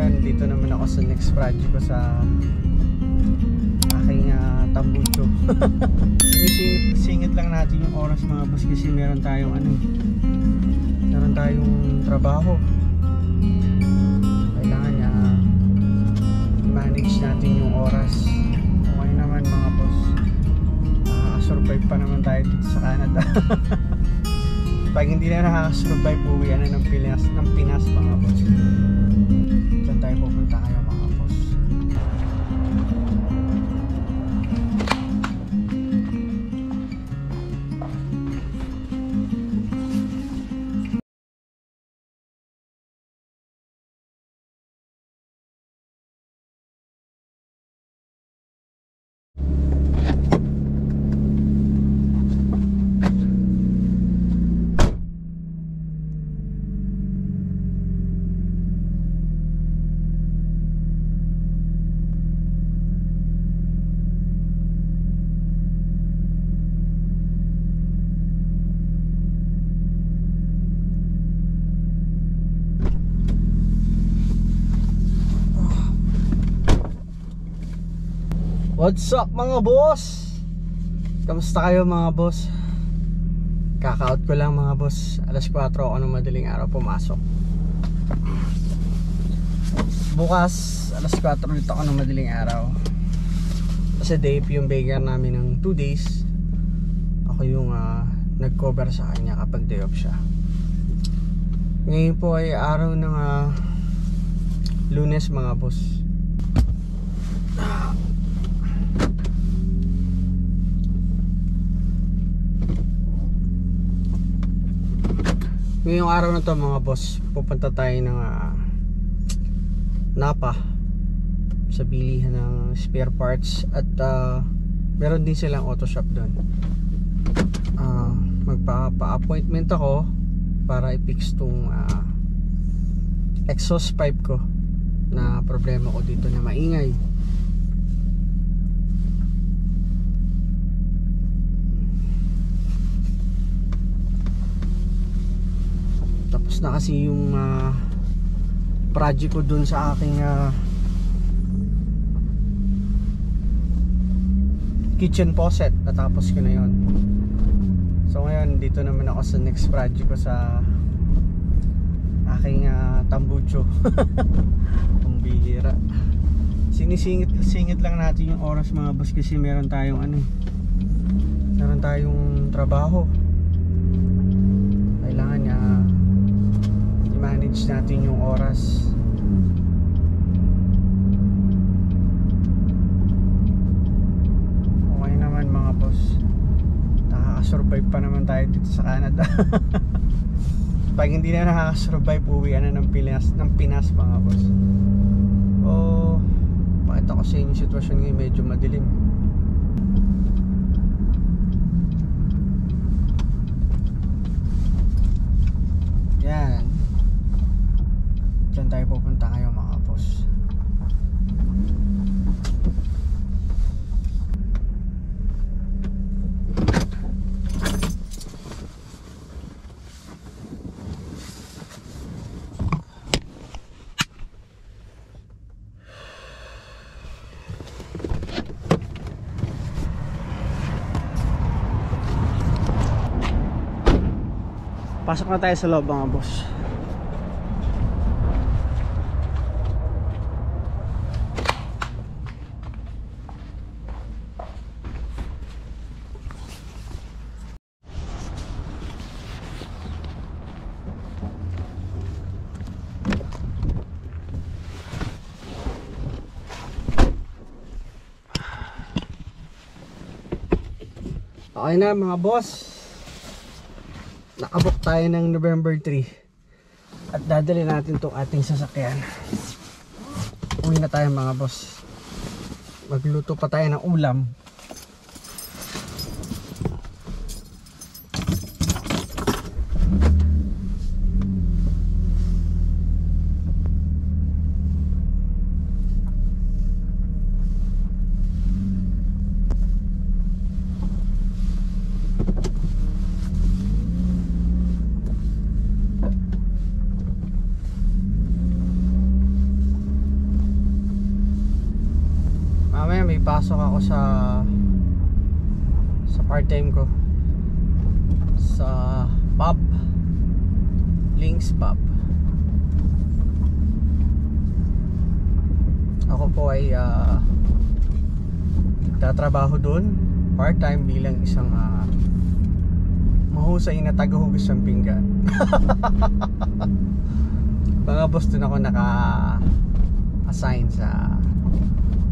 ngayon, dito naman ako sa next project ko sa aking tambucho. Sinisingit lang natin yung oras mga boss kasi meron tayong meron tayong trabaho. Kailangan i-manage natin yung oras. Okay naman mga boss, survive pa naman tayo dito sa Canada. Pag hindi na nakaka-survive, uwi na ng Pinas mga boss. Saan tayo pupunta kayo mga boss? What's up mga boss? Kamusta kayo mga boss? Kaka-out ko lang mga boss. Alas 4 ako ng madaling araw pumasok. Bukas alas 4 ulit ako ng madaling araw. Kasi day off yung baker namin ng 2 days. Ako yung nag-cover sa kanya kapag day off siya. Ngayon po ay araw ng Lunes mga boss. Ngayong araw na to mga boss, pupunta tayo ng Napa sa bilihan ng spare parts. At meron din silang auto shop doon. Magpa-appointment ako para i-fix tong exhaust pipe ko na problema ko dito na maingay. Tapos na kasi yung project ko dun sa aking kitchen faucet. Natapos ko na yon. So ngayon dito naman ako sa next project ko sa aking tambucho. Ang bihira. Sinisingit lang natin yung oras mga boss kasi meron tayong meron tayong trabaho. Kailangan i-manage natin yung oras. Okay naman mga boss, nakaka-survive pa naman tayo dito sa Canada. Pag hindi na nakaka-survive, uwi na ng Pinas mga boss. Pakita ko sa inyo yung sitwasyon ngayon, medyo madilim. Yan, diyan tayo pupunta kayo mga boss. Pasok na tayo sa loob mga boss. Okay na mga boss, nakabook tayo ng November 3 at dadali natin itong ating sasakyan. Uwi na tayo mga boss. Magluto pa tayo ng ulam. pasok ako sa part-time ko sa pub, Links Pub. Ako po ay nagtatrabaho doon part-time bilang isang mahusay na tagahugas ng pinggan. Mga boss, doon ako naka-assign sa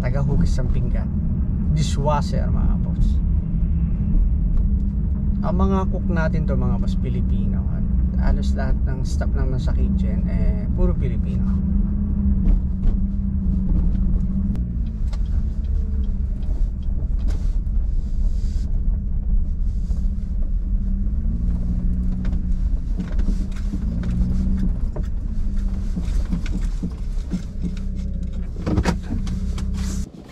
tagahugas ng pinggan, dishwasher mga boss. Ang mga cook natin to mga boss, Pilipino. At halos lahat ng staff naman sa kitchen puro Pilipino.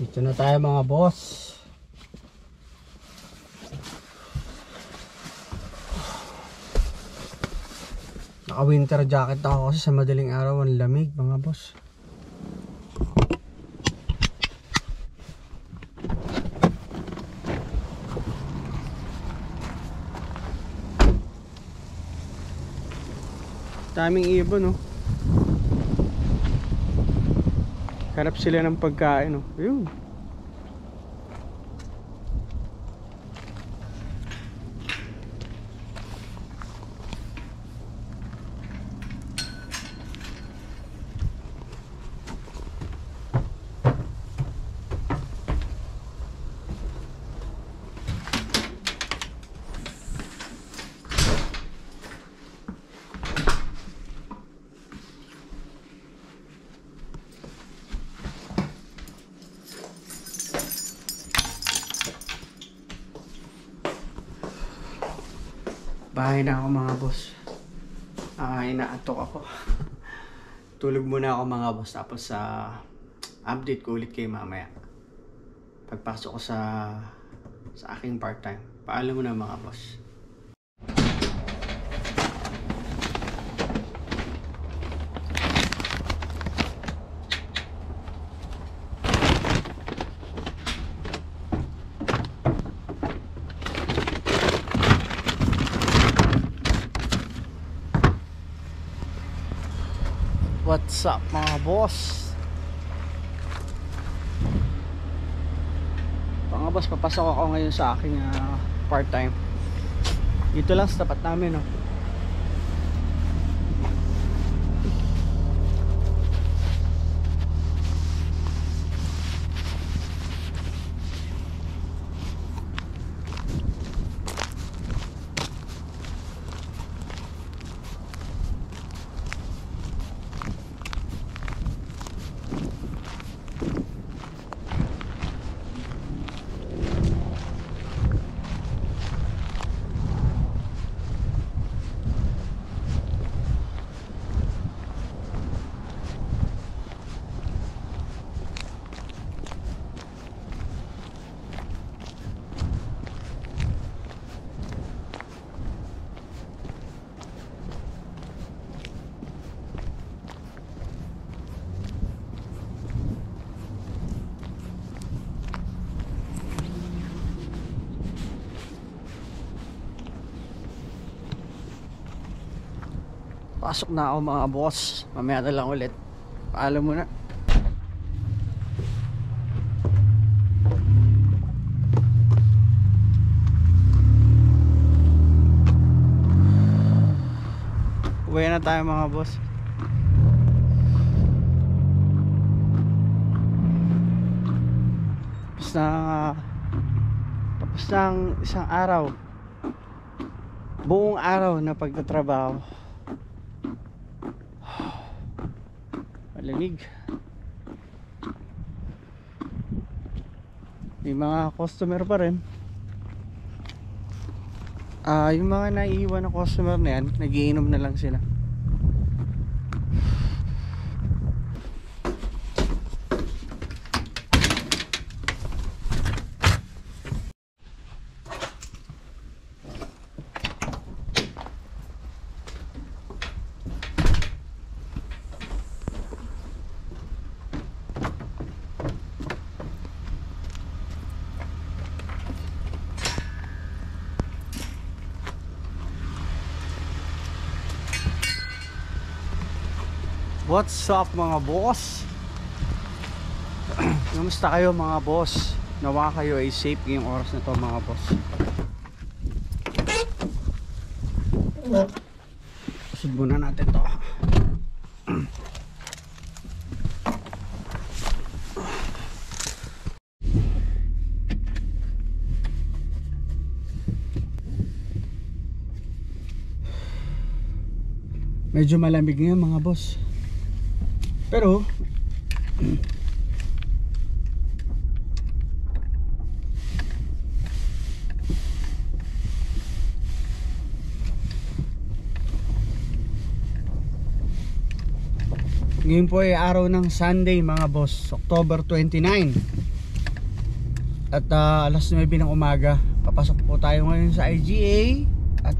Dito na tayo mga boss. Naka winter jacket ako kasi sa madaling araw ang lamig mga boss. Daming ibon, no? Harap sila ng pagkain, no? Ayun. Bahay na ako mga boss. Inaatok ako. Tulog muna ako mga boss. Tapos update ko ulit kayo mamaya pagpasok ko sa aking part-time. Paalam mo na mga boss. What's up mga boss? Mga boss, papasok ako ngayon sa aking part-time. Dito lang sa tapat namin, no? Pasok na ako mga boss. Mamaya na lang ulit. Paalam muna. Uwi na tayo mga boss. Tapos ng isang araw. Buong araw na pagtatrabaho. Malamig. May mga customer pa rin. Yung mga naiiwan na customer na yan, nagiinom na lang sila. What's up mga boss? Kamusta kayo mga boss? Nawa kayo ay safe ngayong oras na to mga boss. Usod muna natin to. Medyo malamig ngayon mga boss. Pero ngayon po ay araw ng Sunday mga boss, October 29. At alas 9 ng umaga. Papasok po tayo ngayon sa IGA. At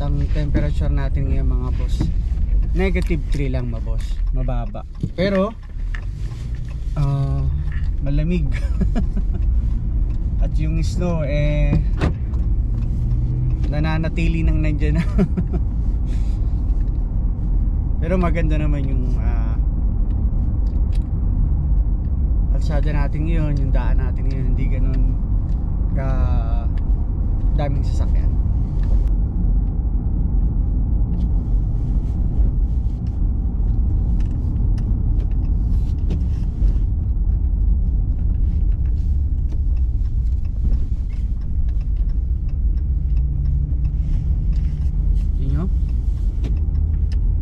ang temperature natin ngayon mga boss, -3 lang mga boss, mababa. Pero malamig. At yung snow nananatili nang nandyan. Pero maganda naman yung kalsada natin ngayon, yung daan natin ngayon, hindi ganun ka daming sasakyan.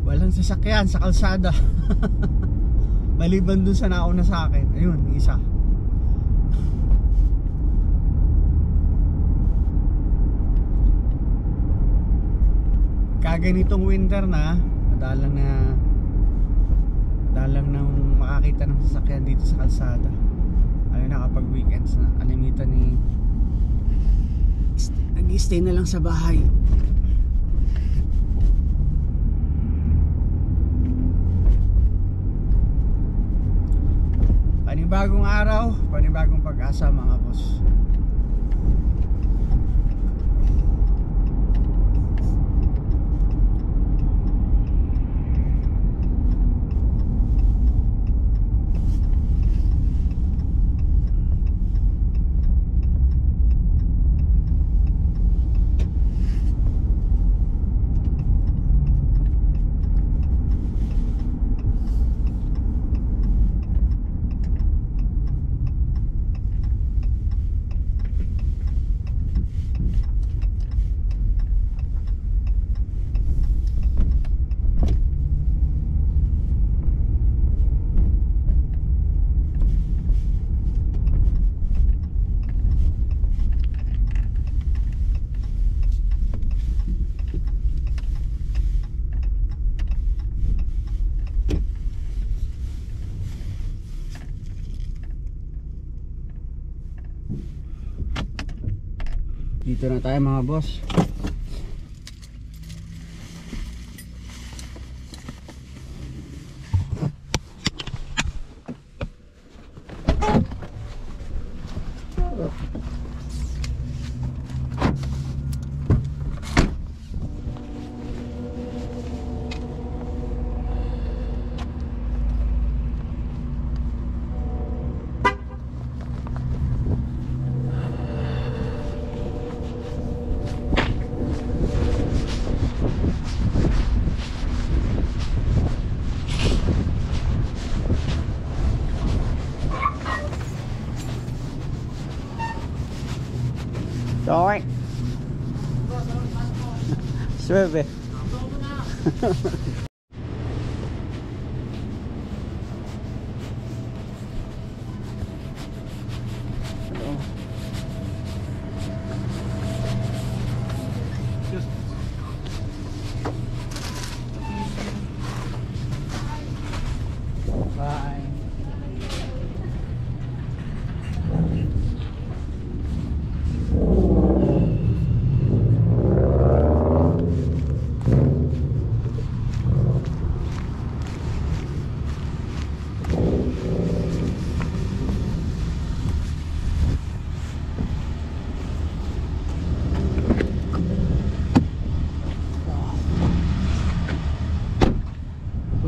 Walang sasakyan sa kalsada. Maliban dun sa nauna sa akin. Ayun, isa. Kaganitong winter na, madalang nang makakita ng sasakyan dito sa kalsada. Ayun na, kapag weekends na, kalimitan nag-stay na lang sa bahay. Panibagong araw, panibagong pag-asa mga boss. Dito na tayo mga boss. Okay. Suebe. Bye.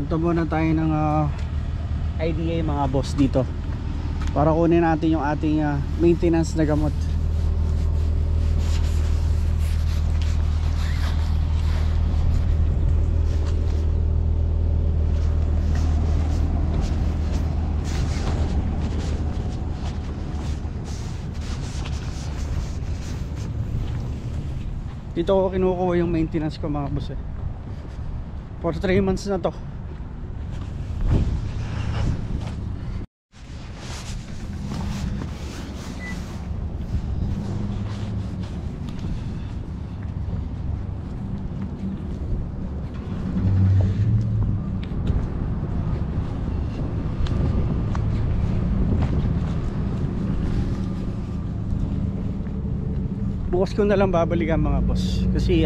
Punta muna tayo ng IDA mga boss dito para kunin natin yung ating maintenance na gamot. Dito ko kinukuha yung maintenance ko mga boss for 3 months na to. Bukas ko na lang babalikan mga boss kasi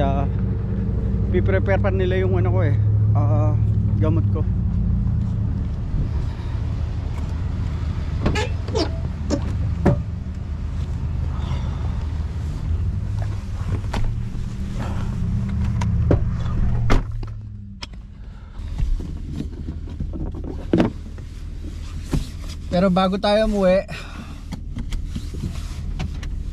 piprepare pa nila yung ano ko gamot ko. Pero bago tayo umuwi,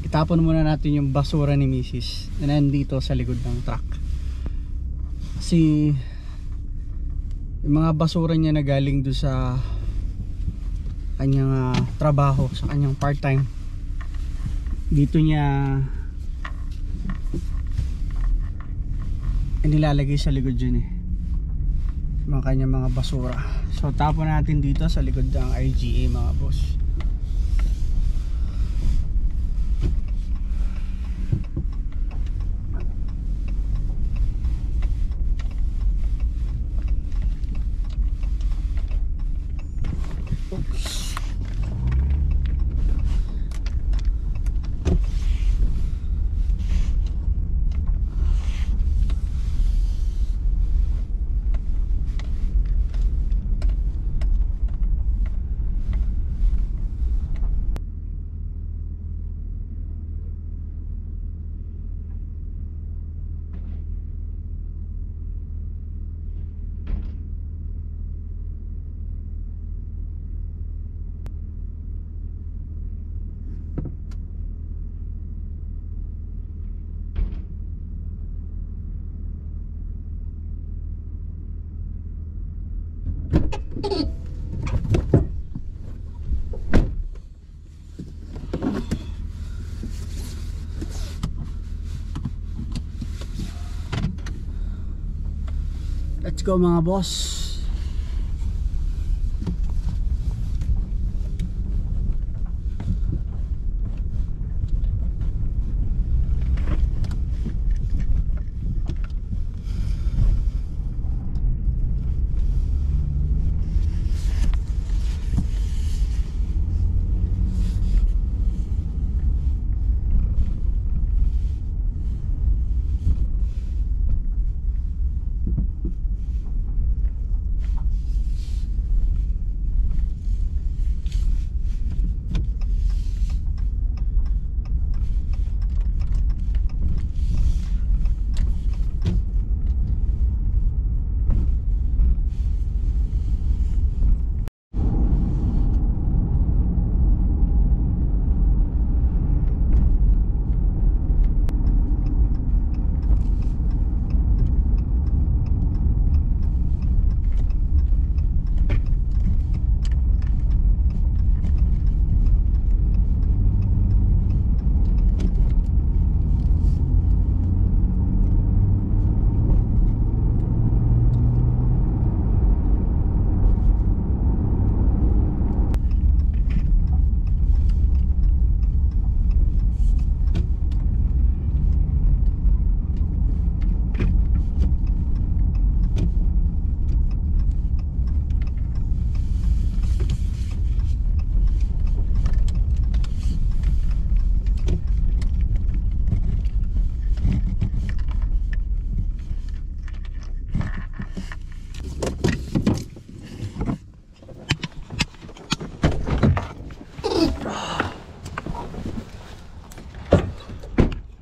itapon muna natin yung basura ni Mrs. na nandito sa likod ng truck. Kasi yung mga basura niya na galing doon sa kanyang trabaho, sa kanyang part-time, dito niya nilalagay sa likod yun mga kanyang mga basura. So tapon natin dito sa likod ng IGA mga boss. Let's go mga boss.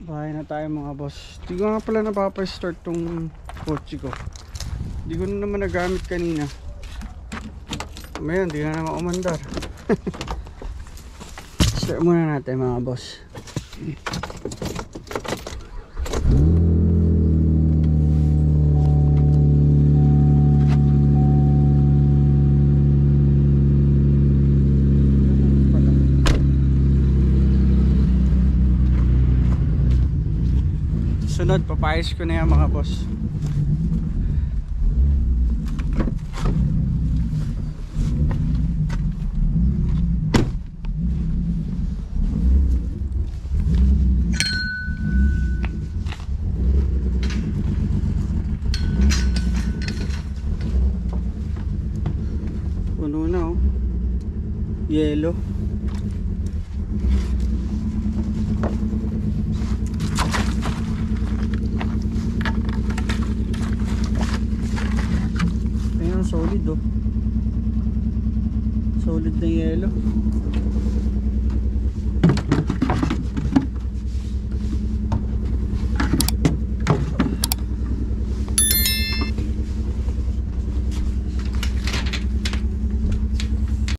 Bahay na tayo mga boss. Hindi ko nga pala napapa-start tong kotse ko. Hindi ko na naman nagamit kanina. Ngayon, hindi na naman umandar. Start muna natin mga boss. Sunod, papayos ko na yan mga boss. Puno na oh. Yellow. Ayun, solid oh. Solid na yellow.